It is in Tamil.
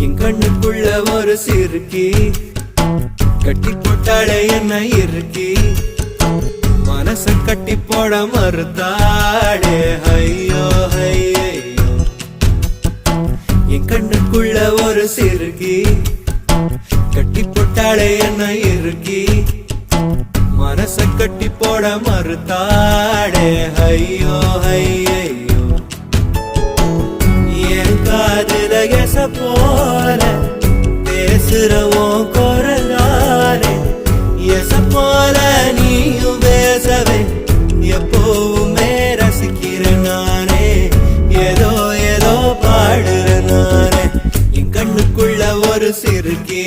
என் கண்ணுக்குள்ள ஒரு சிறுக்கி கட்டி போட்டாளே என்ன இருக்கி மனச கட்டி போட மறுத்தாளே ஐயோ ஐயோ என் கண்ணுக்குள்ள ஒரு சிறுக்கி கட்டி போட்டாளே என்ன இருக்கி மனச கட்டி போட மறுத்தாளே ஐயோ ஐயோ என் காதுல எச போல பேசுறவோ குரலாலே எச போல நீயும் பேசவே எப்பவுமே ரசிக்கிற நானே ஏதோ ஏதோ பாடுற நானே என் கண்ணுக்குள்ள ஒரு சிறுக்கி